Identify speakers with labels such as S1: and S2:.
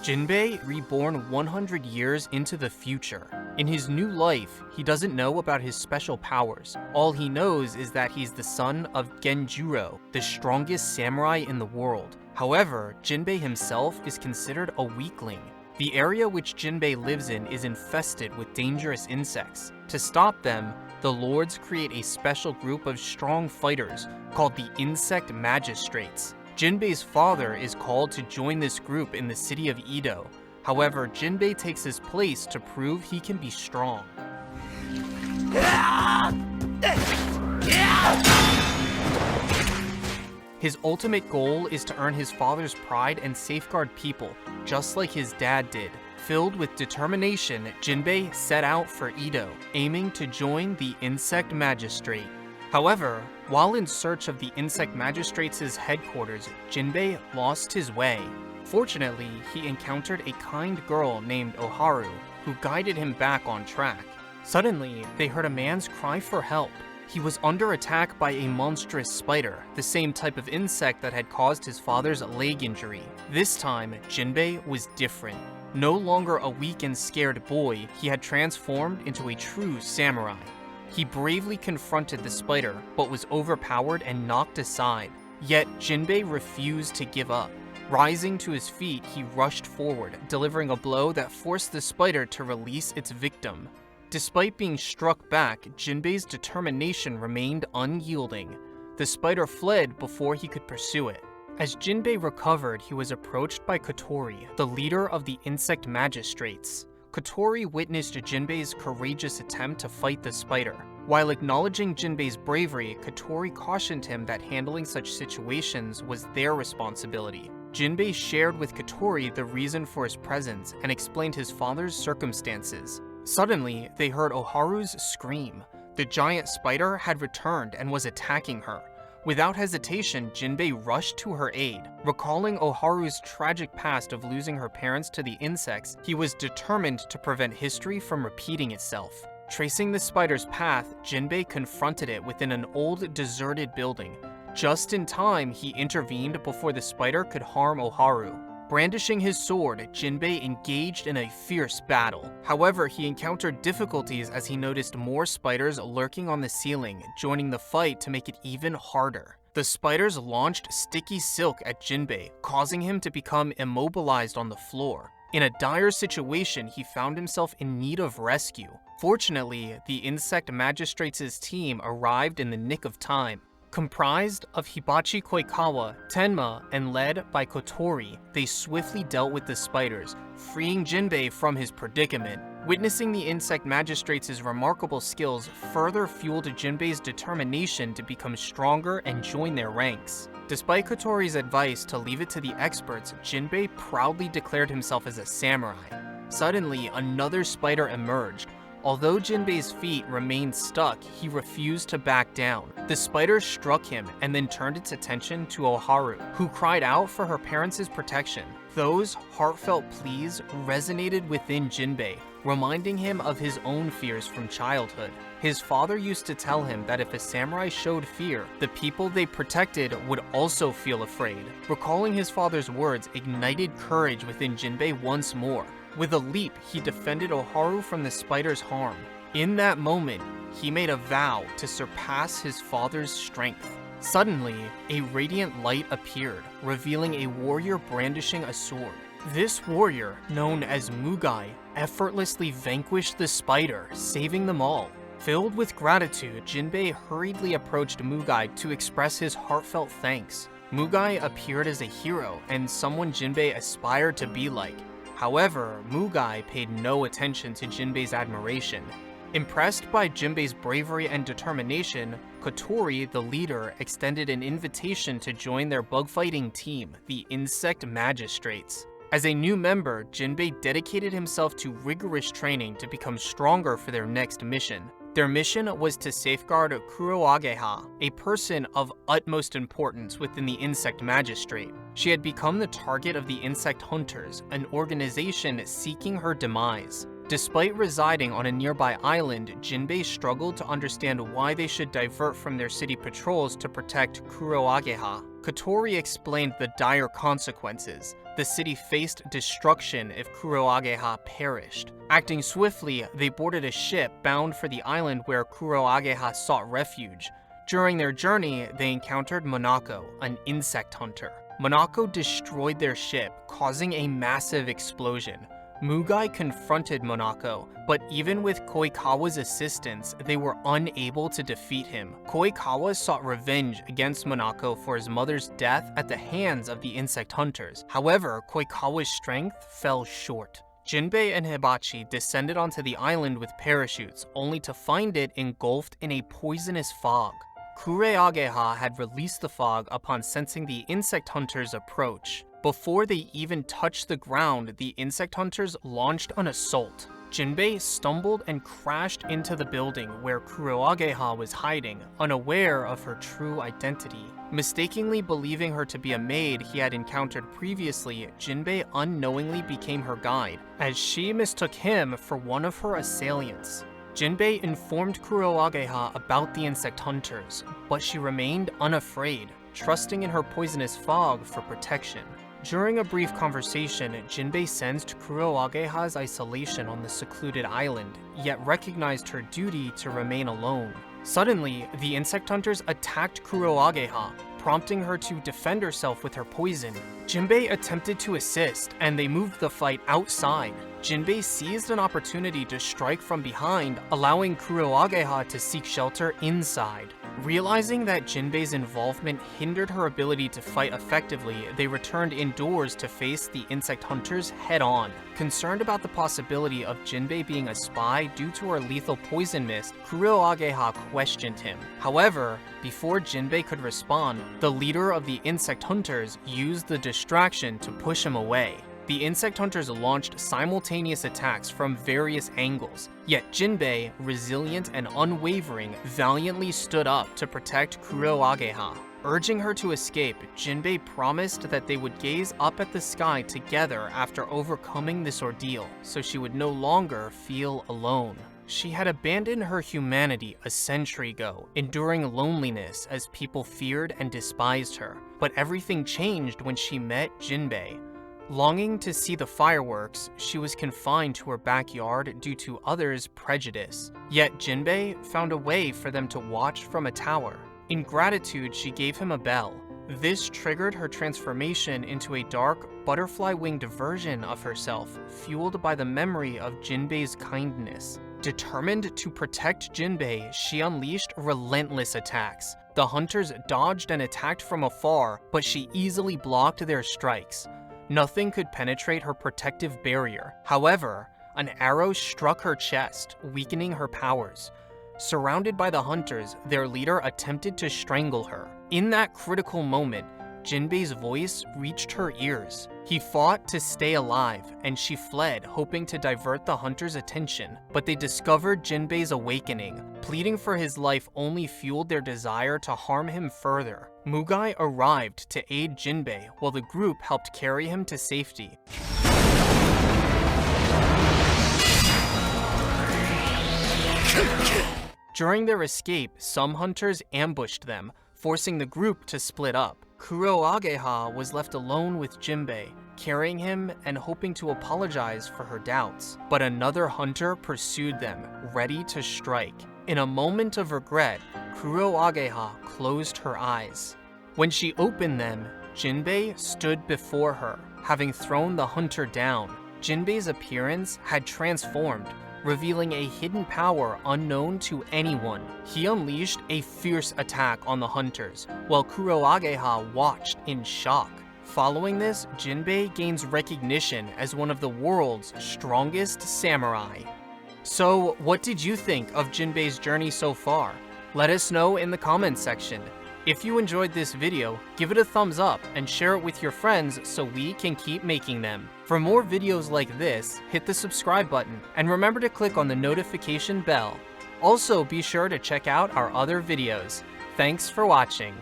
S1: Jinbei reborn 100 years into the future. In his new life, he doesn't know about his special powers. All he knows is that he's the son of Genjuurou, the strongest samurai in the world. However, Jinbei himself is considered a weakling. The area which Jinbei lives in is infested with dangerous insects. To stop them, the lords create a special group of strong fighters called the Insect Magistrates. Jinbei's father is called to join this group in the city of Edo. However, Jinbei takes his place to prove he can be strong. His ultimate goal is to earn his father's pride and safeguard people, just like his dad did. Filled with determination, Jinbei set out for Edo, aiming to join the Insect Magistrate. However, while in search of the Insect Magistrates' headquarters, Jinbei lost his way. Fortunately, he encountered a kind girl named Oharu, who guided him back on track. Suddenly, they heard a man's cry for help. He was under attack by a monstrous spider, the same type of insect that had caused his father's leg injury. This time, Jinbei was different. No longer a weak and scared boy, he had transformed into a true samurai. He bravely confronted the spider, but was overpowered and knocked aside. Yet, Jinbei refused to give up. Rising to his feet, he rushed forward, delivering a blow that forced the spider to release its victim. Despite being struck back, Jinbei's determination remained unyielding. The spider fled before he could pursue it. As Jinbei recovered, he was approached by Kotori, the leader of the Insect Magistrates. Kotori witnessed Jinbei's courageous attempt to fight the spider. While acknowledging Jinbei's bravery, Kotori cautioned him that handling such situations was their responsibility. Jinbei shared with Kotori the reason for his presence and explained his father's circumstances. Suddenly, they heard Oharu's scream. The giant spider had returned and was attacking her. Without hesitation, Jinbei rushed to her aid. Recalling Oharu's tragic past of losing her parents to the insects, he was determined to prevent history from repeating itself. Tracing the spider's path, Jinbei confronted it within an old, deserted building. Just in time, he intervened before the spider could harm Oharu. Brandishing his sword, Jinbei engaged in a fierce battle. However, he encountered difficulties as he noticed more spiders lurking on the ceiling, joining the fight to make it even harder. The spiders launched sticky silk at Jinbei, causing him to become immobilized on the floor. In a dire situation, he found himself in need of rescue. Fortunately, the Insect Magistrates' team arrived in the nick of time. Comprised of Hibachi Koikawa, Tenma, and led by Kotori, they swiftly dealt with the spiders, freeing Jinbei from his predicament. Witnessing the Insect Magistrates' remarkable skills further fueled Jinbei's determination to become stronger and join their ranks. Despite Kotori's advice to leave it to the experts, Jinbei proudly declared himself as a samurai. Suddenly, another spider emerged. Although Jinbei's feet remained stuck, he refused to back down. The spider struck him and then turned its attention to Oharu, who cried out for her parents' protection. Those heartfelt pleas resonated within Jinbei, reminding him of his own fears from childhood. His father used to tell him that if a samurai showed fear, the people they protected would also feel afraid. Recalling his father's words ignited courage within Jinbei once more. With a leap, he defended Oharu from the spider's harm. In that moment, he made a vow to surpass his father's strength. Suddenly, a radiant light appeared, revealing a warrior brandishing a sword. This warrior, known as Mugai, effortlessly vanquished the spider, saving them all. Filled with gratitude, Jinbei hurriedly approached Mugai to express his heartfelt thanks. Mugai appeared as a hero and someone Jinbei aspired to be like. However, Mugai paid no attention to Jinbei's admiration. Impressed by Jinbei's bravery and determination, Kotori, the leader, extended an invitation to join their bug-fighting team, the Insect Magistrates. As a new member, Jinbei dedicated himself to rigorous training to become stronger for their next mission. Their mission was to safeguard Kuroageha, a person of utmost importance within the Insect Magistrate. She had become the target of the Insect Hunters, an organization seeking her demise. Despite residing on a nearby island, Jinbei struggled to understand why they should divert from their city patrols to protect Kuroageha. Kotori explained the dire consequences. The city faced destruction if Kuroageha perished. Acting swiftly, they boarded a ship bound for the island where Kuroageha sought refuge. During their journey, they encountered Monako, an insect hunter. Monako destroyed their ship, causing a massive explosion. Mugai confronted Monako, but even with Koikawa's assistance, they were unable to defeat him. Koikawa sought revenge against Monako for his mother's death at the hands of the insect hunters. However, Koikawa's strength fell short. Jinbei and Hibachi descended onto the island with parachutes, only to find it engulfed in a poisonous fog. Kureageha had released the fog upon sensing the insect hunters' approach. Before they even touched the ground, the insect hunters launched an assault. Jinbei stumbled and crashed into the building where Kuroageha was hiding, unaware of her true identity. Mistakenly believing her to be a maid he had encountered previously, Jinbei unknowingly became her guide, as she mistook him for one of her assailants. Jinbei informed Kuroageha about the insect hunters, but she remained unafraid, trusting in her poisonous fog for protection. During a brief conversation, Jinbei sensed Kuroageha's isolation on the secluded island, yet recognized her duty to remain alone. Suddenly, the insect hunters attacked Kuroageha, prompting her to defend herself with her poison. Jinbei attempted to assist, and they moved the fight outside. Jinbei seized an opportunity to strike from behind, allowing Kuroageha to seek shelter inside. Realizing that Jinbei's involvement hindered her ability to fight effectively, they returned indoors to face the insect hunters head-on. Concerned about the possibility of Jinbei being a spy due to her lethal poison mist, Kuroageha questioned him. However, before Jinbei could respond, the leader of the insect hunters used the distraction to push him away. The insect hunters launched simultaneous attacks from various angles, yet Jinbei, resilient and unwavering, valiantly stood up to protect Kuroageha. Urging her to escape, Jinbei promised that they would gaze up at the sky together after overcoming this ordeal, so she would no longer feel alone. She had abandoned her humanity a century ago, enduring loneliness as people feared and despised her. But everything changed when she met Jinbei. Longing to see the fireworks, she was confined to her backyard due to others' prejudice. Yet Jinbei found a way for them to watch from a tower. In gratitude, she gave him a bell. This triggered her transformation into a dark, butterfly-winged version of herself, fueled by the memory of Jinbei's kindness. Determined to protect Jinbei, she unleashed relentless attacks. The hunters dodged and attacked from afar, but she easily blocked their strikes. Nothing could penetrate her protective barrier. However, an arrow struck her chest, weakening her powers. Surrounded by the hunters, their leader attempted to strangle her. In that critical moment, Jinbei's voice reached her ears. He fought to stay alive, and she fled, hoping to divert the hunters' attention. But they discovered Jinbei's awakening. Pleading for his life only fueled their desire to harm him further. Mugai arrived to aid Jinbei, while the group helped carry him to safety. During their escape, some hunters ambushed them, forcing the group to split up. Kuroageha was left alone with Jinbei, carrying him and hoping to apologize for her doubts. But another hunter pursued them, ready to strike. In a moment of regret, Kuroageha closed her eyes. When she opened them, Jinbei stood before her, having thrown the hunter down. Jinbei's appearance had transformed, revealing a hidden power unknown to anyone. He unleashed a fierce attack on the hunters, while Kuroageha watched in shock. Following this, Jinbei gains recognition as one of the world's strongest samurai. So, what did you think of Jinbei's journey so far? Let us know in the comments section. If you enjoyed this video, give it a thumbs up and share it with your friends so we can keep making them. For more videos like this, hit the subscribe button and remember to click on the notification bell. Also, be sure to check out our other videos. Thanks for watching.